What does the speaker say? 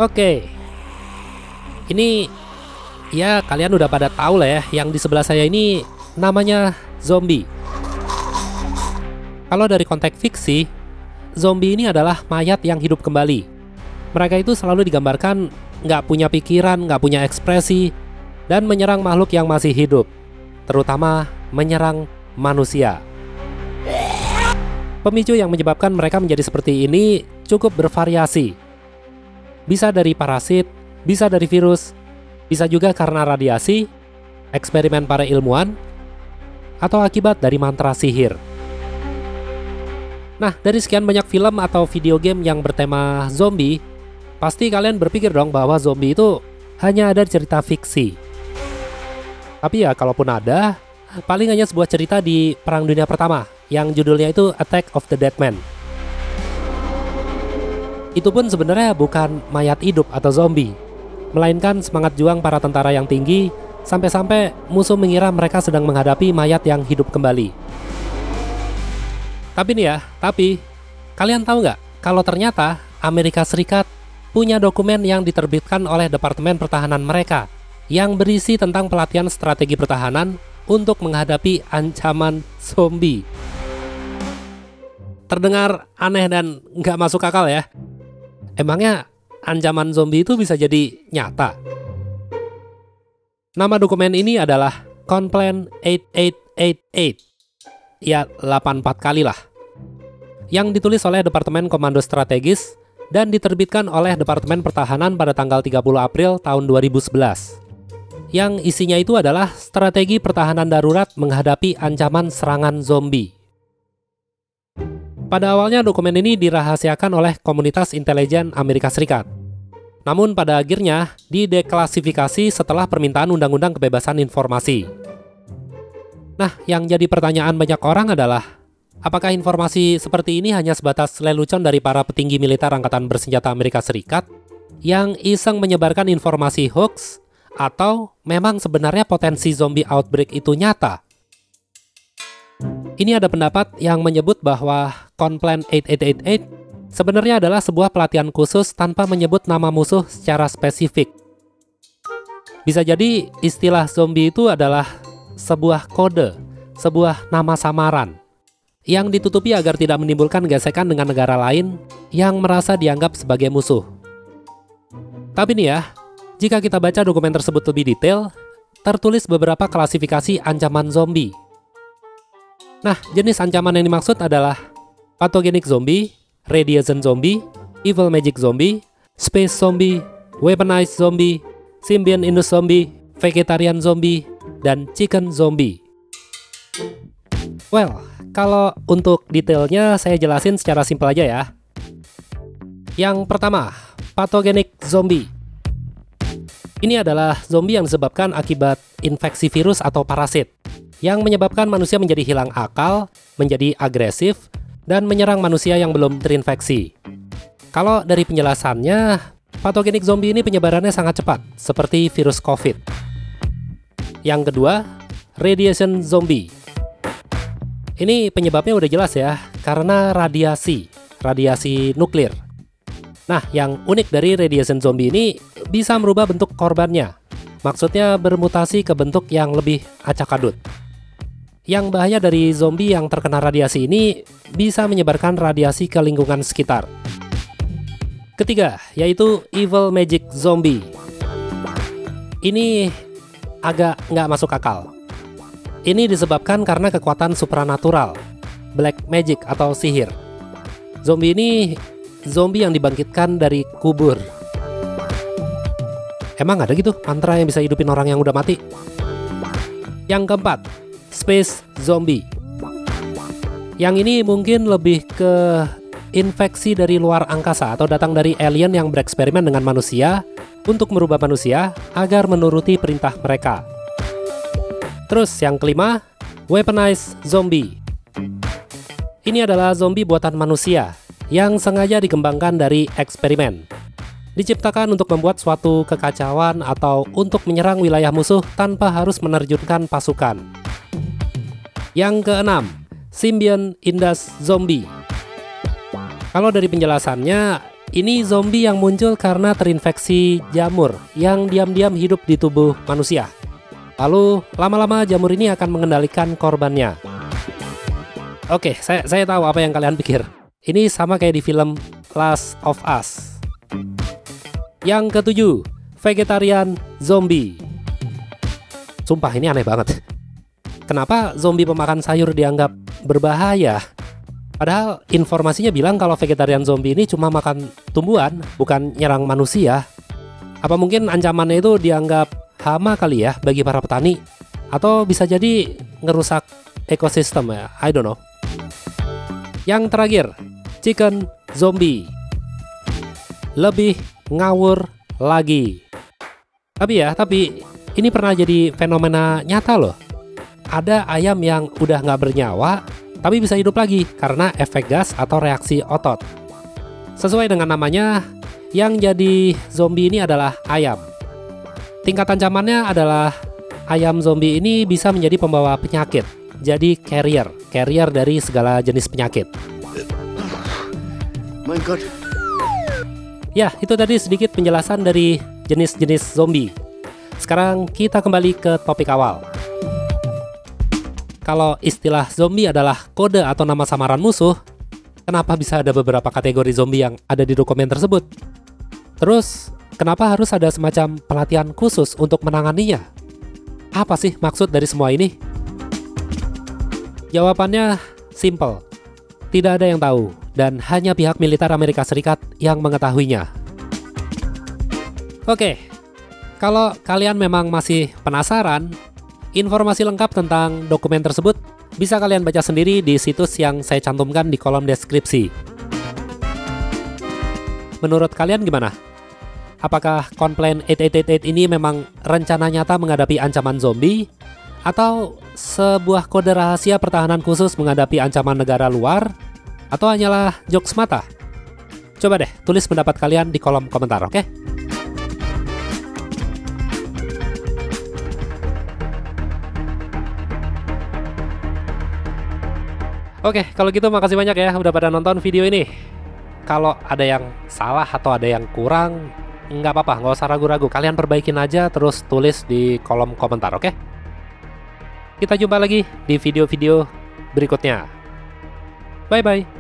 Oke, ini ya kalian udah pada tahu lah ya, yang di sebelah saya ini namanya zombie. Kalau dari konteks fiksi, zombie ini adalah mayat yang hidup kembali. Mereka itu selalu digambarkan nggak punya pikiran, nggak punya ekspresi, dan menyerang makhluk yang masih hidup, terutama menyerang manusia. Pemicu yang menyebabkan mereka menjadi seperti ini cukup bervariasi. Bisa dari parasit, bisa dari virus, bisa juga karena radiasi, eksperimen para ilmuwan, atau akibat dari mantra sihir. Nah, dari sekian banyak film atau video game yang bertema zombie, pasti kalian berpikir dong bahwa zombie itu hanya ada cerita fiksi. Tapi ya, kalaupun ada, paling hanya sebuah cerita di Perang Dunia Pertama, yang judulnya itu Attack of the Dead Man. Itu pun sebenarnya bukan mayat hidup atau zombie, melainkan semangat juang para tentara yang tinggi, sampai-sampai musuh mengira mereka sedang menghadapi mayat yang hidup kembali. Tapi nih ya, kalian tahu nggak kalau ternyata Amerika Serikat punya dokumen yang diterbitkan oleh Departemen Pertahanan mereka yang berisi tentang pelatihan strategi pertahanan untuk menghadapi ancaman zombie. Terdengar aneh dan nggak masuk akal ya. Emangnya ancaman zombie itu bisa jadi nyata? Nama dokumen ini adalah Conplan 8888. Ya, 84 kali lah. Yang ditulis oleh Departemen Komando Strategis dan diterbitkan oleh Departemen Pertahanan pada tanggal 30 April tahun 2011. Yang isinya itu adalah strategi pertahanan darurat menghadapi ancaman serangan zombie. Pada awalnya dokumen ini dirahasiakan oleh komunitas intelijen Amerika Serikat. Namun pada akhirnya dideklasifikasi setelah permintaan Undang-Undang Kebebasan Informasi. Nah, yang jadi pertanyaan banyak orang adalah, apakah informasi seperti ini hanya sebatas lelucon dari para petinggi militer Angkatan Bersenjata Amerika Serikat yang iseng menyebarkan informasi hoax, atau memang sebenarnya potensi zombie outbreak itu nyata? Ini ada pendapat yang menyebut bahwa Conplan 8888 sebenarnya adalah sebuah pelatihan khusus tanpa menyebut nama musuh secara spesifik. Bisa jadi istilah zombie itu adalah sebuah kode, sebuah nama samaran yang ditutupi agar tidak menimbulkan gesekan dengan negara lain yang merasa dianggap sebagai musuh. Tapi nih ya, jika kita baca dokumen tersebut lebih detail, tertulis beberapa klasifikasi ancaman zombie. Nah, jenis ancaman yang dimaksud adalah pathogenic zombie, radiation zombie, evil magic zombie, space zombie, weaponized zombie, symbiont induced zombie, vegetarian zombie, dan chicken zombie. Well, kalau untuk detailnya saya jelasin secara simpel aja ya. Yang pertama, pathogenic zombie. Ini adalah zombie yang disebabkan akibat infeksi virus atau parasit, yang menyebabkan manusia menjadi hilang akal, menjadi agresif, dan menyerang manusia yang belum terinfeksi. Kalau dari penjelasannya, pathogenic zombie ini penyebarannya sangat cepat, seperti virus COVID. Yang kedua, radiation zombie. Ini penyebabnya udah jelas ya, karena radiasi nuklir. Nah, yang unik dari radiation zombie ini bisa merubah bentuk korbannya. Maksudnya bermutasi ke bentuk yang lebih acak-adut. Yang bahaya dari zombie yang terkena radiasi ini bisa menyebarkan radiasi ke lingkungan sekitar. Ketiga, yaitu evil magic zombie. Ini agak nggak masuk akal. Ini disebabkan karena kekuatan supranatural, black magic atau sihir. Zombie ini zombie yang dibangkitkan dari kubur. Emang ada gitu mantra yang bisa hidupin orang yang udah mati? Yang keempat, space zombie. Yang ini mungkin lebih ke infeksi dari luar angkasa atau datang dari alien yang bereksperimen dengan manusia untuk merubah manusia agar menuruti perintah mereka. Terus yang kelima, weaponized zombie. Ini adalah zombie buatan manusia yang sengaja dikembangkan dari eksperimen. Diciptakan untuk membuat suatu kekacauan atau untuk menyerang wilayah musuh tanpa harus menerjunkan pasukan. Yang keenam, symbiont induced zombie. Kalau dari penjelasannya, Ini zombie yang muncul karena terinfeksi jamur yang diam-diam hidup di tubuh manusia. Lalu lama-lama jamur ini akan mengendalikan korbannya. Oke, saya tahu apa yang kalian pikir. Ini sama kayak di film Last of Us. Yang ketujuh, vegetarian zombie. Sumpah ini aneh banget. Kenapa zombie pemakan sayur dianggap berbahaya? Padahal informasinya bilang kalau vegetarian zombie ini cuma makan tumbuhan, bukan nyerang manusia. Apa mungkin ancamannya itu dianggap hama kali ya bagi para petani? Atau bisa jadi ngerusak ekosistem ya? I don't know. Yang terakhir, chicken zombie. Lebih ngawur lagi. Tapi ini pernah jadi fenomena nyata loh. Ada ayam yang udah nggak bernyawa, tapi bisa hidup lagi karena efek gas atau reaksi otot. Sesuai dengan namanya, yang jadi zombie ini adalah ayam. Tingkat ancamannya adalah ayam zombie ini bisa menjadi pembawa penyakit. Jadi carrier dari segala jenis penyakit. My God. Ya, itu tadi sedikit penjelasan dari jenis-jenis zombie. Sekarang kita kembali ke topik awal. Kalau istilah zombie adalah kode atau nama samaran musuh, kenapa bisa ada beberapa kategori zombie yang ada di dokumen tersebut? Terus, kenapa harus ada semacam pelatihan khusus untuk menanganinya? Apa sih maksud dari semua ini? Jawabannya simple. Tidak ada yang tahu, dan hanya pihak militer Amerika Serikat yang mengetahuinya. Oke, kalau kalian memang masih penasaran, informasi lengkap tentang dokumen tersebut bisa kalian baca sendiri di situs yang saya cantumkan di kolom deskripsi. Menurut kalian gimana? Apakah Complaint 8888 ini memang rencana nyata menghadapi ancaman zombie? Atau sebuah kode rahasia pertahanan khusus menghadapi ancaman negara luar? Atau hanyalah jokes semata? Coba deh, tulis pendapat kalian di kolom komentar, oke? Oke, kalau gitu makasih banyak ya udah pada nonton video ini. Kalau ada yang salah atau ada yang kurang, nggak apa-apa, nggak usah ragu-ragu. Kalian perbaikin aja, terus tulis di kolom komentar, oke? Kita jumpa lagi di video-video berikutnya. Bye-bye.